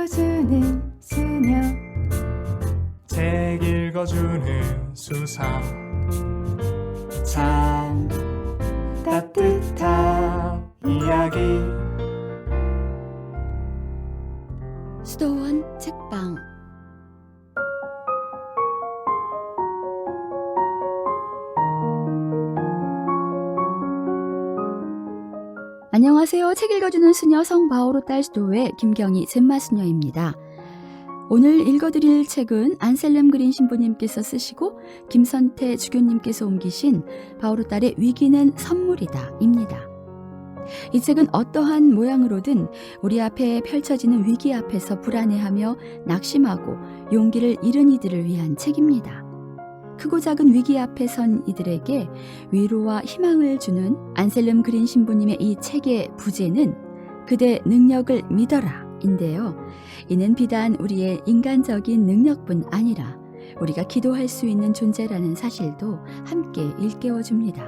읽어주는 수녀. 책 읽어주는 수사. 참 따뜻한 이야기. 수도원 책방. 안녕하세요. 책 읽어주는 수녀 성바오로 딸 수도의 김경희 젬마수녀입니다. 오늘 읽어드릴 책은 안셀름 그린 신부님께서 쓰시고 김선태 주교님께서 옮기신 바오로 딸의 위기는 선물이다 입니다. 이 책은 어떠한 모양으로든 우리 앞에 펼쳐지는 위기 앞에서 불안해하며 낙심하고 용기를 잃은 이들을 위한 책입니다. 크고 작은 위기 앞에 선 이들에게 위로와 희망을 주는 안셀름 그린 신부님의 이 책의 부제는 그대 능력을 믿어라 인데요. 이는 비단 우리의 인간적인 능력뿐 아니라 우리가 기도할 수 있는 존재라는 사실도 함께 일깨워줍니다.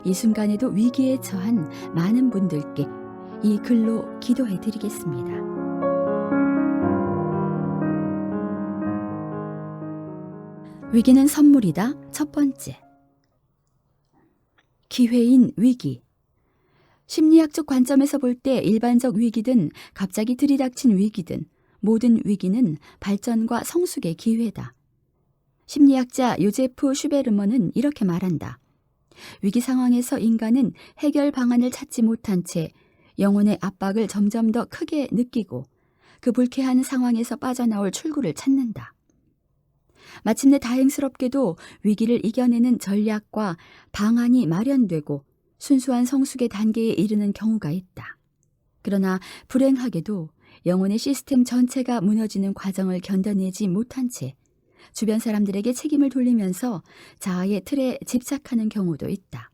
이 순간에도 위기에 처한 많은 분들께 이 글로 기도해드리겠습니다. 위기는 선물이다. 첫 번째. 기회인 위기. 심리학적 관점에서 볼 때 일반적 위기든 갑자기 들이닥친 위기든 모든 위기는 발전과 성숙의 기회다. 심리학자 요제프 슈베르먼은 이렇게 말한다. 위기 상황에서 인간은 해결 방안을 찾지 못한 채 영혼의 압박을 점점 더 크게 느끼고 그 불쾌한 상황에서 빠져나올 출구를 찾는다. 마침내 다행스럽게도 위기를 이겨내는 전략과 방안이 마련되고 순수한 성숙의 단계에 이르는 경우가 있다. 그러나 불행하게도 영혼의 시스템 전체가 무너지는 과정을 견뎌내지 못한 채 주변 사람들에게 책임을 돌리면서 자아의 틀에 집착하는 경우도 있다.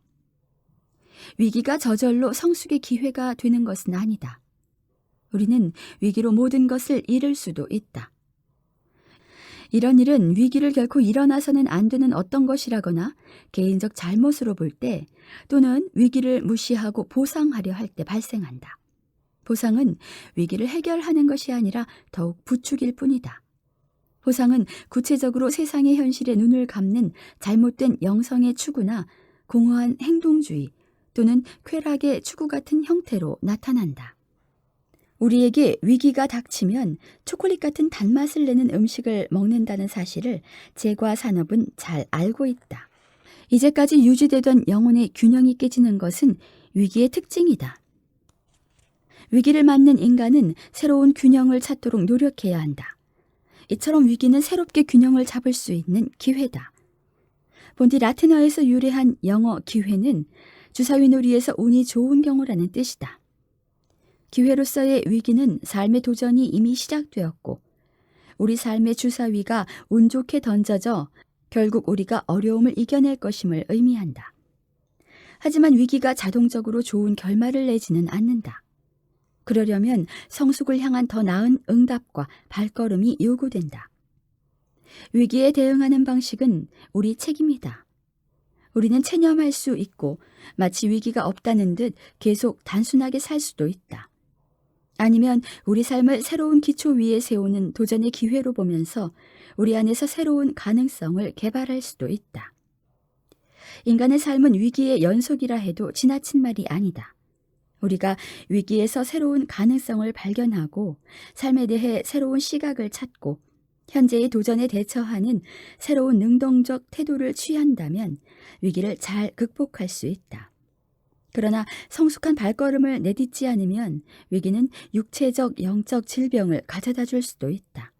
위기가 저절로 성숙의 기회가 되는 것은 아니다. 우리는 위기로 모든 것을 잃을 수도 있다. 이런 일은 위기를 결코 일어나서는 안 되는 어떤 것이라거나 개인적 잘못으로 볼 때 또는 위기를 무시하고 보상하려 할 때 발생한다. 보상은 위기를 해결하는 것이 아니라 더욱 부추길 뿐이다. 보상은 구체적으로 세상의 현실에 눈을 감는 잘못된 영성의 추구나 공허한 행동주의 또는 쾌락의 추구 같은 형태로 나타난다. 우리에게 위기가 닥치면 초콜릿 같은 단맛을 내는 음식을 먹는다는 사실을 제과 산업은 잘 알고 있다. 이제까지 유지되던 영혼의 균형이 깨지는 것은 위기의 특징이다. 위기를 맞는 인간은 새로운 균형을 찾도록 노력해야 한다. 이처럼 위기는 새롭게 균형을 잡을 수 있는 기회다. 본디 라틴어에서 유래한 영어 기회는 주사위 놀이에서 운이 좋은 경우라는 뜻이다. 기회로서의 위기는 삶의 도전이 이미 시작되었고 우리 삶의 주사위가 운 좋게 던져져 결국 우리가 어려움을 이겨낼 것임을 의미한다. 하지만 위기가 자동적으로 좋은 결말을 내지는 않는다. 그러려면 성숙을 향한 더 나은 응답과 발걸음이 요구된다. 위기에 대응하는 방식은 우리 책임이다. 우리는 체념할 수 있고 마치 위기가 없다는 듯 계속 단순하게 살 수도 있다. 아니면 우리 삶을 새로운 기초 위에 세우는 도전의 기회로 보면서 우리 안에서 새로운 가능성을 개발할 수도 있다. 인간의 삶은 위기의 연속이라 해도 지나친 말이 아니다. 우리가 위기에서 새로운 가능성을 발견하고 삶에 대해 새로운 시각을 찾고 현재의 도전에 대처하는 새로운 능동적 태도를 취한다면 위기를 잘 극복할 수 있다. 그러나 성숙한 발걸음을 내딛지 않으면 위기는 육체적, 영적 질병을 가져다 줄 수도 있다.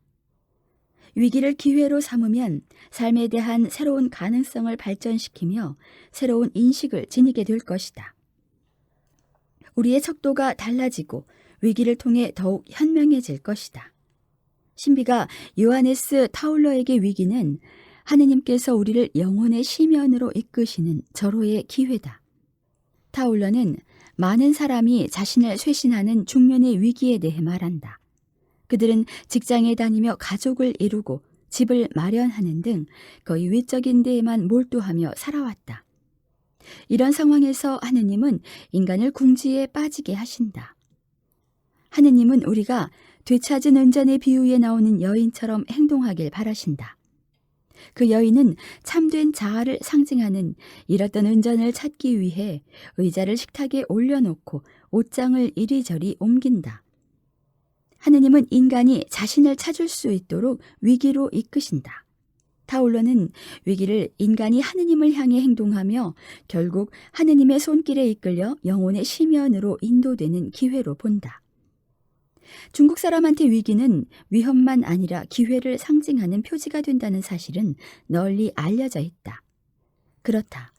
위기를 기회로 삼으면 삶에 대한 새로운 가능성을 발전시키며 새로운 인식을 지니게 될 것이다. 우리의 척도가 달라지고 위기를 통해 더욱 현명해질 것이다. 신비가 요하네스 타울러에게 위기는 하느님께서 우리를 영혼의 시면으로 이끄시는 절호의 기회다. 타울러는 많은 사람이 자신을 쇄신하는 중년의 위기에 대해 말한다. 그들은 직장에 다니며 가족을 이루고 집을 마련하는 등 거의 외적인 데에만 몰두하며 살아왔다. 이런 상황에서 하느님은 인간을 궁지에 빠지게 하신다. 하느님은 우리가 되찾은 은전의 비유에 나오는 여인처럼 행동하길 바라신다. 그 여인은 참된 자아를 상징하는 잃었던 은전을 찾기 위해 의자를 식탁에 올려놓고 옷장을 이리저리 옮긴다. 하느님은 인간이 자신을 찾을 수 있도록 위기로 이끄신다. 타올러는 위기를 인간이 하느님을 향해 행동하며 결국 하느님의 손길에 이끌려 영혼의 심연으로 인도되는 기회로 본다. 중국 사람한테 위기는 위험만 아니라 기회를 상징하는 표지가 된다는 사실은 널리 알려져 있다. 그렇다.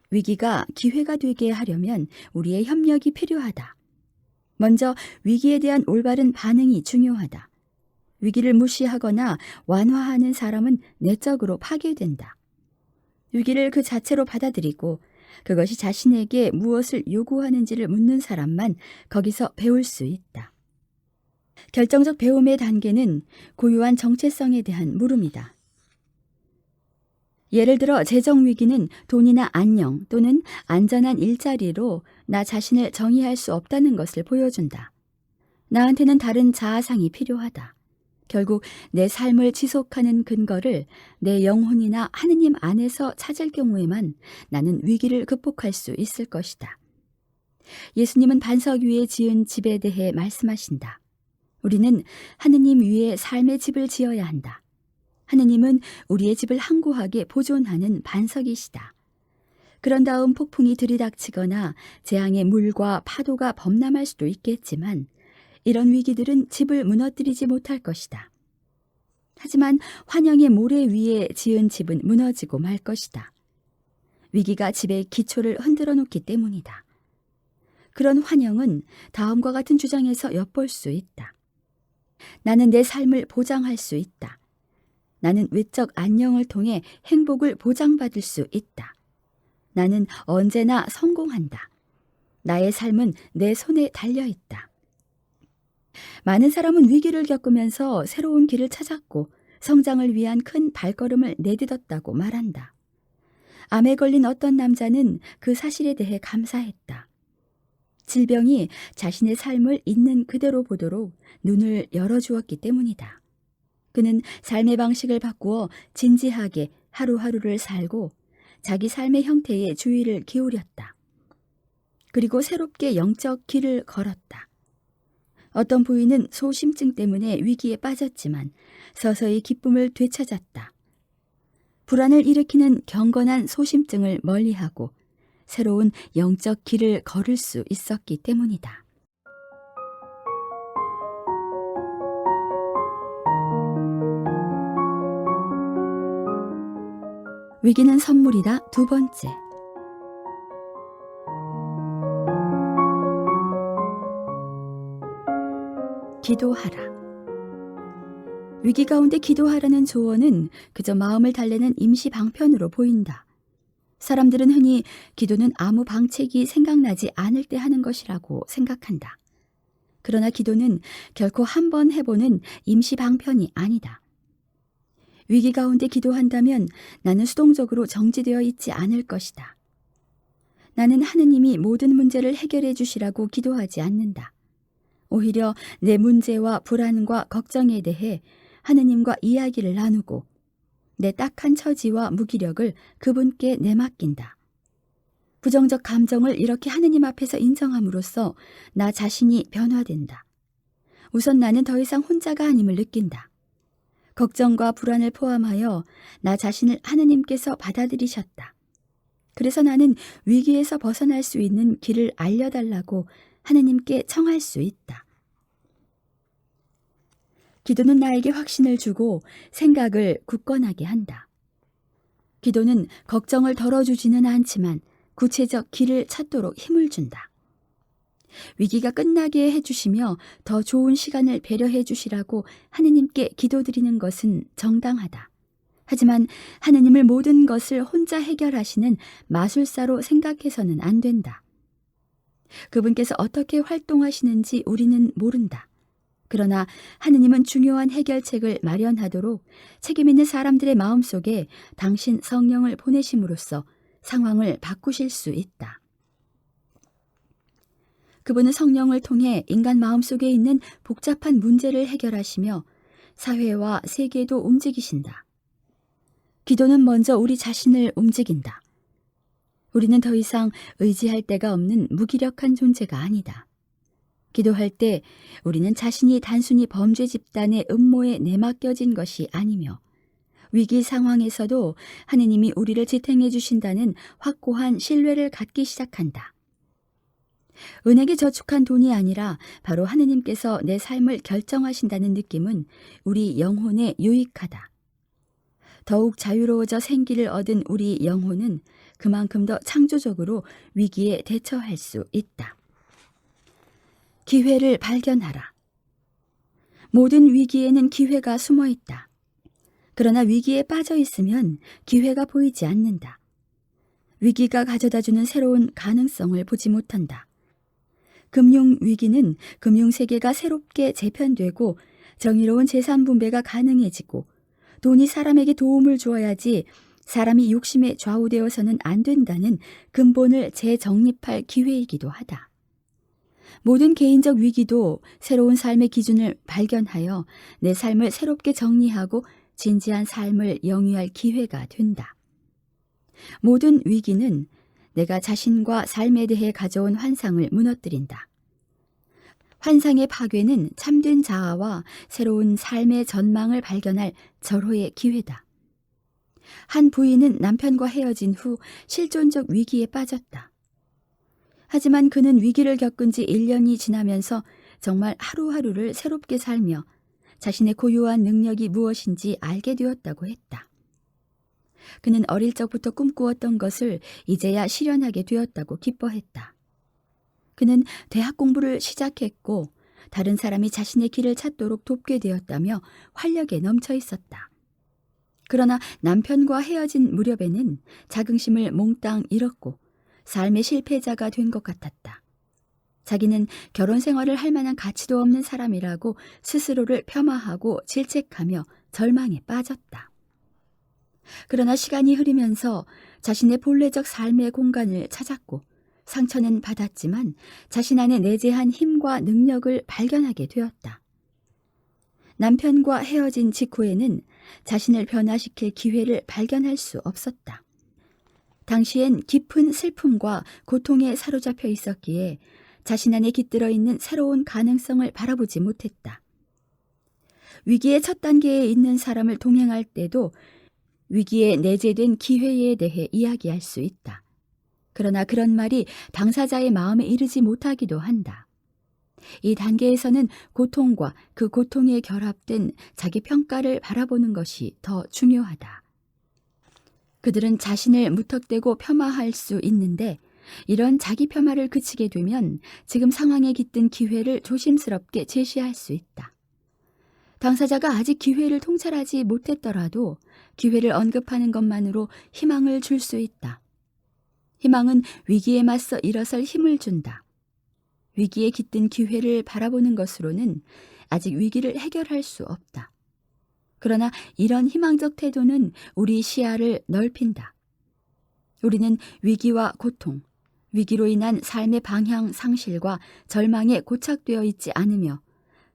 위기가 기회가 되게 하려면 우리의 협력이 필요하다. 먼저 위기에 대한 올바른 반응이 중요하다. 위기를 무시하거나 완화하는 사람은 내적으로 파괴된다. 위기를 그 자체로 받아들이고 그것이 자신에게 무엇을 요구하는지를 묻는 사람만 거기서 배울 수 있다. 결정적 배움의 단계는 고유한 정체성에 대한 물음이다. 예를 들어 재정 위기는 돈이나 안녕 또는 안전한 일자리로 나 자신을 정의할 수 없다는 것을 보여준다. 나한테는 다른 자아상이 필요하다. 결국 내 삶을 지속하는 근거를 내 영혼이나 하느님 안에서 찾을 경우에만 나는 위기를 극복할 수 있을 것이다. 예수님은 반석 위에 지은 집에 대해 말씀하신다. 우리는 하느님 위에 삶의 집을 지어야 한다. 하느님은 우리의 집을 항구하게 보존하는 반석이시다. 그런 다음 폭풍이 들이닥치거나 재앙의 물과 파도가 범람할 수도 있겠지만 이런 위기들은 집을 무너뜨리지 못할 것이다. 하지만 환영의 모래 위에 지은 집은 무너지고 말 것이다. 위기가 집의 기초를 흔들어 놓기 때문이다. 그런 환영은 다음과 같은 주장에서 엿볼 수 있다. 나는 내 삶을 보장할 수 있다. 나는 외적 안녕을 통해 행복을 보장받을 수 있다. 나는 언제나 성공한다. 나의 삶은 내 손에 달려있다. 많은 사람은 위기를 겪으면서 새로운 길을 찾았고 성장을 위한 큰 발걸음을 내딛었다고 말한다. 암에 걸린 어떤 남자는 그 사실에 대해 감사했다. 질병이 자신의 삶을 있는 그대로 보도록 눈을 열어주었기 때문이다. 그는 삶의 방식을 바꾸어 진지하게 하루하루를 살고 자기 삶의 형태에 주의를 기울였다. 그리고 새롭게 영적 길을 걸었다. 어떤 부인은 소심증 때문에 위기에 빠졌지만 서서히 기쁨을 되찾았다. 불안을 일으키는 경건한 소심증을 멀리하고 새로운 영적 길을 걸을 수 있었기 때문이다. 위기는 선물이다. 두 번째. 기도하라. 위기 가운데 기도하라는 조언은 그저 마음을 달래는 임시 방편으로 보인다. 사람들은 흔히 기도는 아무 방책이 생각나지 않을 때 하는 것이라고 생각한다. 그러나 기도는 결코 한 번 해보는 임시 방편이 아니다. 위기 가운데 기도한다면 나는 수동적으로 정지되어 있지 않을 것이다. 나는 하느님이 모든 문제를 해결해 주시라고 기도하지 않는다. 오히려 내 문제와 불안과 걱정에 대해 하느님과 이야기를 나누고 내 딱한 처지와 무기력을 그분께 내맡긴다. 부정적 감정을 이렇게 하느님 앞에서 인정함으로써 나 자신이 변화된다. 우선 나는 더 이상 혼자가 아님을 느낀다. 걱정과 불안을 포함하여 나 자신을 하느님께서 받아들이셨다. 그래서 나는 위기에서 벗어날 수 있는 길을 알려달라고 하느님께 청할 수 있다. 기도는 나에게 확신을 주고 생각을 굳건하게 한다. 기도는 걱정을 덜어주지는 않지만 구체적 길을 찾도록 힘을 준다. 위기가 끝나게 해주시며 더 좋은 시간을 배려해 주시라고 하느님께 기도드리는 것은 정당하다. 하지만 하느님을 모든 것을 혼자 해결하시는 마술사로 생각해서는 안 된다. 그분께서 어떻게 활동하시는지 우리는 모른다. 그러나 하느님은 중요한 해결책을 마련하도록 책임있는 사람들의 마음속에 당신 성령을 보내심으로써 상황을 바꾸실 수 있다. 그분은 성령을 통해 인간 마음속에 있는 복잡한 문제를 해결하시며 사회와 세계도 움직이신다. 기도는 먼저 우리 자신을 움직인다. 우리는 더 이상 의지할 데가 없는 무기력한 존재가 아니다. 기도할 때 우리는 자신이 단순히 범죄 집단의 음모에 내맡겨진 것이 아니며 위기 상황에서도 하느님이 우리를 지탱해 주신다는 확고한 신뢰를 갖기 시작한다. 은행에 저축한 돈이 아니라 바로 하느님께서 내 삶을 결정하신다는 느낌은 우리 영혼에 유익하다. 더욱 자유로워져 생기를 얻은 우리 영혼은 그만큼 더 창조적으로 위기에 대처할 수 있다. 기회를 발견하라. 모든 위기에는 기회가 숨어 있다. 그러나 위기에 빠져 있으면 기회가 보이지 않는다. 위기가 가져다주는 새로운 가능성을 보지 못한다. 금융 위기는 금융세계가 새롭게 재편되고 정의로운 재산 분배가 가능해지고 돈이 사람에게 도움을 주어야지 사람이 욕심에 좌우되어서는 안 된다는 근본을 재정립할 기회이기도 하다. 모든 개인적 위기도 새로운 삶의 기준을 발견하여 내 삶을 새롭게 정리하고 진지한 삶을 영위할 기회가 된다. 모든 위기는 내가 자신과 삶에 대해 가져온 환상을 무너뜨린다. 환상의 파괴는 참된 자아와 새로운 삶의 전망을 발견할 절호의 기회다. 한 부인은 남편과 헤어진 후 실존적 위기에 빠졌다. 하지만 그는 위기를 겪은 지 1년이 지나면서 정말 하루하루를 새롭게 살며 자신의 고유한 능력이 무엇인지 알게 되었다고 했다. 그는 어릴 적부터 꿈꾸었던 것을 이제야 실현하게 되었다고 기뻐했다. 그는 대학 공부를 시작했고 다른 사람이 자신의 길을 찾도록 돕게 되었다며 활력에 넘쳐 있었다. 그러나 남편과 헤어진 무렵에는 자긍심을 몽땅 잃었고 삶의 실패자가 된 것 같았다. 자기는 결혼 생활을 할 만한 가치도 없는 사람이라고 스스로를 폄하하고 질책하며 절망에 빠졌다. 그러나 시간이 흐르면서 자신의 본래적 삶의 공간을 찾았고 상처는 받았지만 자신 안에 내재한 힘과 능력을 발견하게 되었다. 남편과 헤어진 직후에는 자신을 변화시킬 기회를 발견할 수 없었다. 당시엔 깊은 슬픔과 고통에 사로잡혀 있었기에 자신 안에 깃들어 있는 새로운 가능성을 바라보지 못했다. 위기의 첫 단계에 있는 사람을 동행할 때도 위기에 내재된 기회에 대해 이야기할 수 있다. 그러나 그런 말이 당사자의 마음에 이르지 못하기도 한다. 이 단계에서는 고통과 그 고통에 결합된 자기 평가를 바라보는 것이 더 중요하다. 그들은 자신을 무턱대고 폄하할 수 있는데 이런 자기 폄하를 그치게 되면 지금 상황에 깃든 기회를 조심스럽게 제시할 수 있다. 당사자가 아직 기회를 통찰하지 못했더라도 기회를 언급하는 것만으로 희망을 줄 수 있다. 희망은 위기에 맞서 일어설 힘을 준다. 위기에 깃든 기회를 바라보는 것으로는 아직 위기를 해결할 수 없다. 그러나 이런 희망적 태도는 우리 시야를 넓힌다. 우리는 위기와 고통, 위기로 인한 삶의 방향 상실과 절망에 고착되어 있지 않으며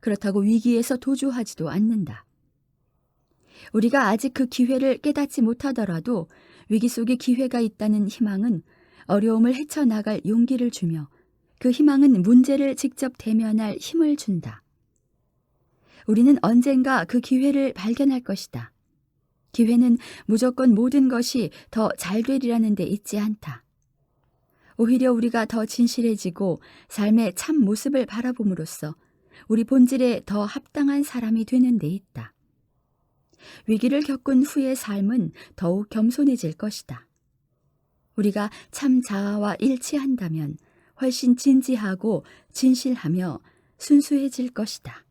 그렇다고 위기에서 도주하지도 않는다. 우리가 아직 그 기회를 깨닫지 못하더라도 위기 속에 기회가 있다는 희망은 어려움을 헤쳐나갈 용기를 주며 그 희망은 문제를 직접 대면할 힘을 준다. 우리는 언젠가 그 기회를 발견할 것이다. 기회는 무조건 모든 것이 더 잘 되리라는 데 있지 않다. 오히려 우리가 더 진실해지고 삶의 참 모습을 바라봄으로써 우리 본질에 더 합당한 사람이 되는 데 있다. 위기를 겪은 후의 삶은 더욱 겸손해질 것이다. 우리가 참 자아와 일치한다면 훨씬 진지하고 진실하며 순수해질 것이다.